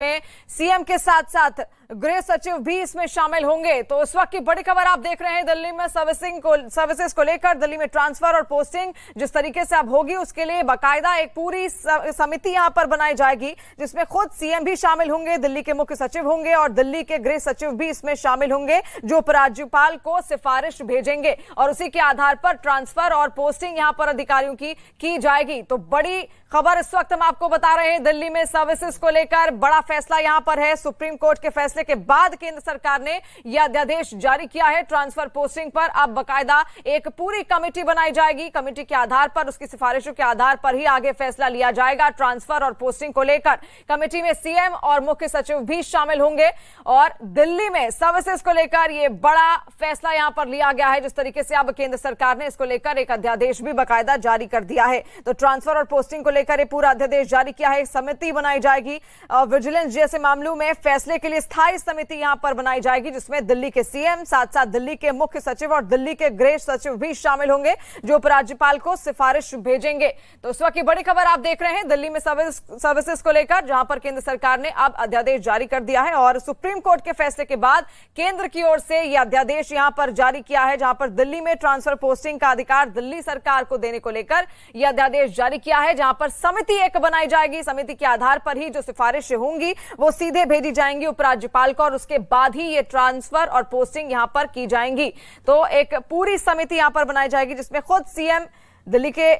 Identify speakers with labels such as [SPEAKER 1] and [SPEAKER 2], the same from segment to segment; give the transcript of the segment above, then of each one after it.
[SPEAKER 1] में सीएम के साथ साथ गृह सचिव भी इसमें शामिल होंगे। तो इस वक्त की बड़ी खबर आप देख रहे हैं, दिल्ली में सर्विसेज को लेकर दिल्ली में ट्रांसफर और पोस्टिंग जिस तरीके से अब होगी उसके लिए बाकायदा एक पूरी समिति यहां पर बनाई जाएगी जिसमें खुद सीएम भी शामिल होंगे, दिल्ली के मुख्य सचिव होंगे और दिल्ली के गृह सचिव भी इसमें शामिल होंगे जो उपराज्यपाल को सिफारिश भेजेंगे और उसी के आधार पर ट्रांसफर और पोस्टिंग यहां पर अधिकारियों की जाएगी। तो बड़ी खबर इस वक्त हम आपको बता रहे हैं, दिल्ली में सर्विसेज को लेकर बड़ा फैसला यहां पर है। सुप्रीम कोर्ट के फैसले के बाद केंद्र सरकार ने यह अध्यादेश जारी किया है। ट्रांसफर पोस्टिंग पर अब बाकायदा एक पूरी कमेटी बनाई जाएगी। कमेटी के आधार पर, उसकी सिफारिशों के आधार पर ही आगे फैसला लिया जाएगा ट्रांसफर और पोस्टिंग को लेकर। कमेटी में सीएम और मुख्य सचिव भी शामिल होंगे और दिल्ली में सर्विसेज को लेकर यह बड़ा फैसला यहां पर लिया गया है। जिस तरीके से अब केंद्र सरकार ने इसको लेकर एक अध्यादेश भी बाकायदा जारी कर दिया है। तो ट्रांसफर और पोस्टिंग को लेकर पूरा अध्यादेश जारी किया है। समिति बनाई जाएगी, विजिलेंस जैसे मामलों में फैसले के लिए स्थायी समिति यहां पर बनाई जाएगी जिसमें दिल्ली के सीएम, साथ साथ दिल्ली के मुख्य सचिव और दिल्ली के गृह सचिव भी शामिल होंगे जो उपराज्यपाल को सिफारिश भेजेंगे। तो इस वक्त की बड़ी खबर आप देख रहे हैं, दिल्ली में सर्विसेज को लेकर जहां पर केंद्र सरकार ने अब अध्यादेश जारी कर दिया है और सुप्रीम कोर्ट के फैसले के बाद केंद्र की ओर से यह अध्यादेश यहां पर जारी किया है जहां पर दिल्ली में ट्रांसफर पोस्टिंग का अधिकार दिल्ली सरकार को देने को लेकर यह अध्यादेश जारी किया है जहां पर समिति एक बनाई जाएगी। समिति के आधार पर ही जो सिफारिशें होंगी वो सीधे भेजी जाएंगी उपराज्यपाल को और उसके बाद ही ये ट्रांसफर और पोस्टिंग यहां पर की जाएंगी। तो एक पूरी समिति यहां पर बनाई जाएगी जिसमें खुद सीएम, दिल्ली के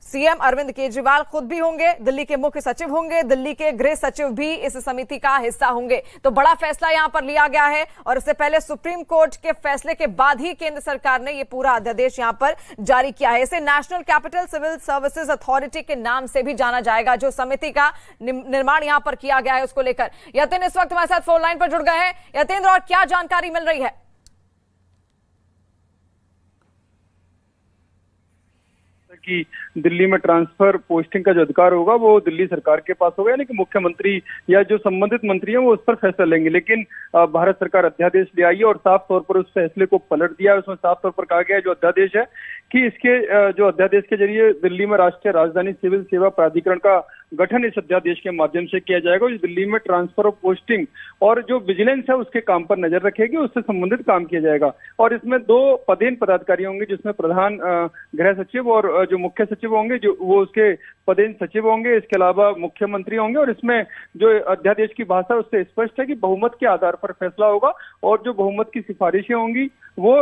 [SPEAKER 1] सीएम अरविंद केजरीवाल खुद भी होंगे, दिल्ली के मुख्य सचिव होंगे, दिल्ली के गृह सचिव भी इस समिति का हिस्सा होंगे। तो बड़ा फैसला यहां पर लिया गया है और इससे पहले सुप्रीम कोर्ट के फैसले के बाद ही केंद्र सरकार ने यह पूरा अध्यादेश यहां पर जारी किया है। इसे National Capital Civil Services Authority के नाम से भी जाना जाएगा जो समिति का निर्माण यहां पर किया गया है उसको लेकर। यतेंद्र इस वक्त हमारे साथ फोन लाइन पर जुड़ गए हैं। यतेंद्र, और क्या जानकारी मिल रही है?
[SPEAKER 2] कि दिल्ली में ट्रांसफर पोस्टिंग का जो अधिकार होगा वो दिल्ली सरकार के पास होगा, यानी कि मुख्यमंत्री या जो संबंधित मंत्री हैं वो उस पर फैसला लेंगे। लेकिन भारत सरकार अध्यादेश ले आई है और साफ तौर पर उस फैसले को पलट दिया है। उसमें साफ तौर पर कहा गया है जो अध्यादेश है कि इसके जो अध्यादेश के जरिए दिल्ली में राष्ट्रीय राजधानी सिविल सेवा प्राधिकरण का गठन इस अध्यादेश के माध्यम से किया जाएगा जो दिल्ली में ट्रांसफर ऑफ पोस्टिंग और जो विजिलेंस है उसके काम पर नजर रखेगी, उससे संबंधित काम किया जाएगा। और इसमें दो पदेन पदाधिकारी होंगे जिसमें प्रधान गृह सचिव और जो मुख्य सचिव होंगे जो वो उसके पदेन सचिव होंगे। इसके अलावा मुख्यमंत्री होंगे और इसमें जो अध्यादेश की भाषा उससे स्पष्ट है कि बहुमत के आधार पर फैसला होगा और जो बहुमत की सिफारिशें होंगी वो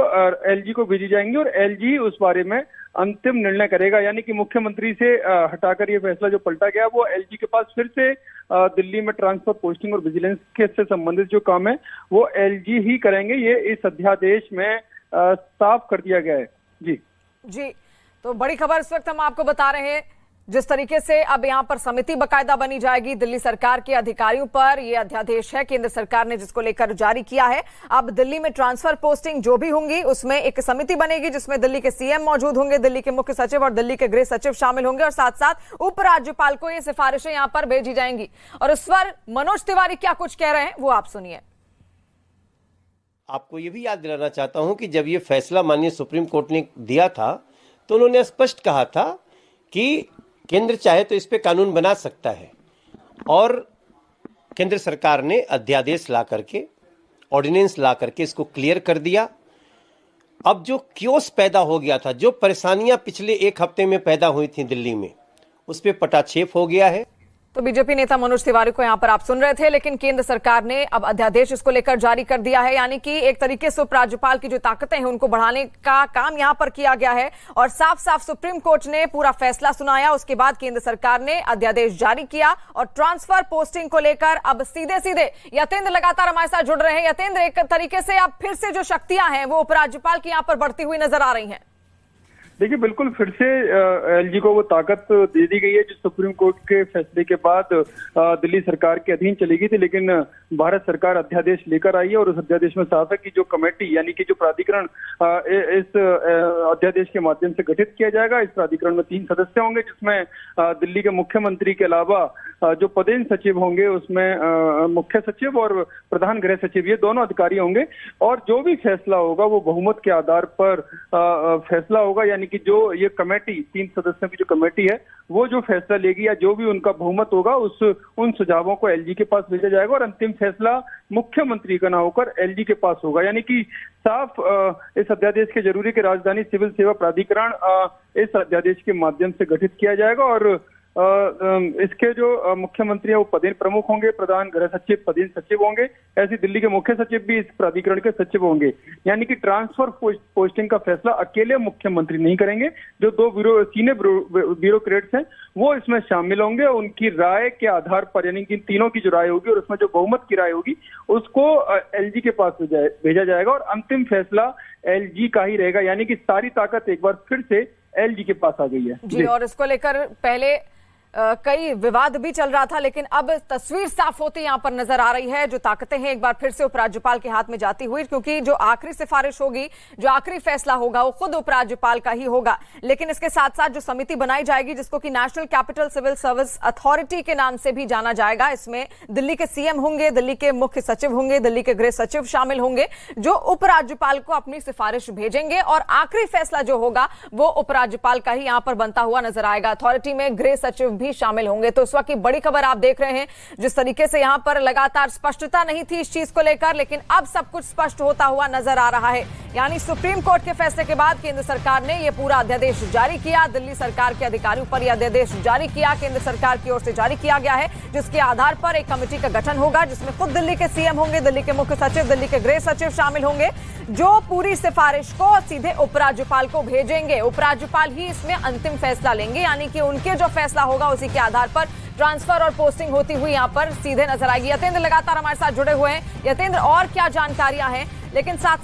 [SPEAKER 2] एलजी को भेजी जाएंगी और एलजी उस बारे में अंतिम निर्णय करेगा। यानी कि मुख्यमंत्री से हटाकर ये फैसला जो पलटा गया वो एलजी के पास फिर से दिल्ली में ट्रांसफर पोस्टिंग और विजिलेंस के से संबंधित जो काम है वो एलजी ही करेंगे। ये इस अध्यादेश में साफ कर दिया गया है। जी,
[SPEAKER 1] तो बड़ी खबर इस वक्त हम आपको बता रहे हैं जिस तरीके से अब यहां पर समिति बाकायदा बनी जाएगी दिल्ली सरकार के अधिकारियों पर। यह अध्यादेश है केंद्र सरकार ने जिसको लेकर जारी किया है। अब दिल्ली में ट्रांसफर पोस्टिंग जो भी होंगी उसमें एक समिति बनेगी जिसमें दिल्ली के सीएम मौजूद होंगे, दिल्ली के मुख्य सचिव और दिल्ली के गृह सचिव शामिल होंगे और साथ साथ उपराज्यपाल को ये सिफारिशें यहां पर भेजी जाएंगी। और इस पर मनोज तिवारी क्या कुछ कह रहे हैं वो आप सुनिए।
[SPEAKER 3] आपको ये भी याद दिलाना चाहता हूं कि जब ये फैसला माननीय सुप्रीम कोर्ट ने दिया था तो उन्होंने स्पष्ट कहा था कि केंद्र चाहे तो इस पे कानून बना सकता है और केंद्र सरकार ने अध्यादेश ला करके, ऑर्डिनेंस ला करके इसको क्लियर कर दिया। अब जो क्योस पैदा हो गया था, जो परेशानियां पिछले एक हफ्ते में पैदा हुई थी दिल्ली में, उस पे पटाक्षेप हो गया है।
[SPEAKER 1] तो बीजेपी नेता मनोज तिवारी को यहां पर आप सुन रहे थे, लेकिन केंद्र सरकार ने अब अध्यादेश इसको लेकर जारी कर दिया है। यानी कि एक तरीके से उपराज्यपाल की जो ताकतें हैं उनको बढ़ाने का काम यहां पर किया गया है और साफ साफ सुप्रीम कोर्ट ने पूरा फैसला सुनाया। उसके बाद केंद्र सरकार ने अध्यादेश जारी किया और ट्रांसफर पोस्टिंग को लेकर अब सीधे सीधे यतेंद्र लगातार हमारे साथ जुड़ रहे हैं। यतेंद्र, एक तरीके से अब फिर से जो शक्तियां हैं वो उपराज्यपाल की यहां पर बढ़ती हुई नजर आ रही हैं।
[SPEAKER 2] देखिए, बिल्कुल फिर से एलजी को वो ताकत दे दी गई है जो सुप्रीम कोर्ट के फैसले के बाद दिल्ली सरकार के अधीन चली गई थी। लेकिन भारत सरकार अध्यादेश लेकर आई है और उस अध्यादेश में साफ है कि जो कमेटी यानी कि जो प्राधिकरण इस अध्यादेश के माध्यम से गठित किया जाएगा, इस प्राधिकरण में 3 सदस्य होंगे जिसमें दिल्ली के मुख्यमंत्री के अलावा जो पदेन सचिव होंगे उसमें मुख्य सचिव और प्रधान गृह सचिव, ये दोनों अधिकारी होंगे और जो भी फैसला होगा वो बहुमत के आधार पर फैसला होगा। यानी कि जो ये कमेटी 3 सदस्यों की जो कमेटी है वो जो फैसला लेगी या जो भी उनका बहुमत होगा उन सुझावों को एलजी के पास भेजा जाएगा और अंतिम फैसला मुख्यमंत्री का ना होकर एलजी के पास होगा। यानी कि साफ इस अध्यादेश के जरूरी के राजधानी सिविल सेवा प्राधिकरण इस अध्यादेश के माध्यम से गठित किया जाएगा और इसके जो मुख्यमंत्री है वो पदेन प्रमुख होंगे, प्रधान गृह सचिव पदेन सचिव होंगे, ऐसे दिल्ली के मुख्य सचिव भी इस प्राधिकरण के सचिव होंगे। यानी कि ट्रांसफर पोस्टिंग का फैसला अकेले मुख्यमंत्री नहीं करेंगे, जो 2 सीनियर ब्यूरोक्रेट्स हैं वो इसमें शामिल होंगे। उनकी राय के आधार पर, यानी कि तीनों की जो राय होगी और उसमें जो बहुमत की राय होगी उसको एलजी के पास भेजा जाएगा और अंतिम फैसला एलजी का ही रहेगा। यानी कि सारी ताकत एक बार फिर से एलजी के पास आ गई है
[SPEAKER 1] जी। और इसको लेकर पहले कई विवाद भी चल रहा था, लेकिन अब तस्वीर साफ होती यहां पर नजर आ रही है। जो ताकतें हैं एक बार फिर से उपराज्यपाल के हाथ में जाती हुई, क्योंकि जो आखिरी सिफारिश होगी, जो आखिरी फैसला होगा वो खुद उपराज्यपाल का ही होगा। लेकिन इसके साथ साथ जो समिति बनाई जाएगी जिसको कि National Capital Civil Service Authority के नाम से भी जाना जाएगा, इसमें दिल्ली के सीएम होंगे, दिल्ली के मुख्य सचिव होंगे, दिल्ली के गृह सचिव शामिल होंगे, जो उपराज्यपाल को अपनी सिफारिश भेजेंगे और आखिरी फैसला जो होगा वो उपराज्यपाल का ही यहां पर बनता हुआ नजर आएगा। अथॉरिटी में गृह सचिव भी शामिल होंगे। तो इस वक्त की बड़ी खबर आप देख रहे हैं, जिस तरीके से यहां पर लगातार स्पष्टता नहीं थी इस चीज को लेकर, लेकिन अब सब कुछ स्पष्ट होता हुआ नजर आ रहा है। यानी सुप्रीम कोर्ट के फैसले के बाद केंद्र सरकार ने यह पूरा अध्यादेश जारी किया, दिल्ली सरकार के अधिकारियों पर यह अध्यादेश जारी किया, केंद्र सरकार की ओर से जारी किया गया है, जिसके आधार पर एक कमेटी का गठन होगा जिसमें खुद दिल्ली के सीएम होंगे, दिल्ली के मुख्य सचिव, दिल्ली के गृह सचिव शामिल होंगे, जो पूरी सिफारिश को सीधे उपराज्यपाल को भेजेंगे। उपराज्यपाल ही इसमें अंतिम फैसला लेंगे, यानी कि उनके जो फैसला होगा उसी के आधार पर ट्रांसफर और पोस्टिंग होती हुई यहां पर सीधे नजर आएगी। यतेंद्र लगातार हमारे साथ जुड़े हुए हैं। यतेंद्र, और क्या जानकारियां हैं? लेकिन साथ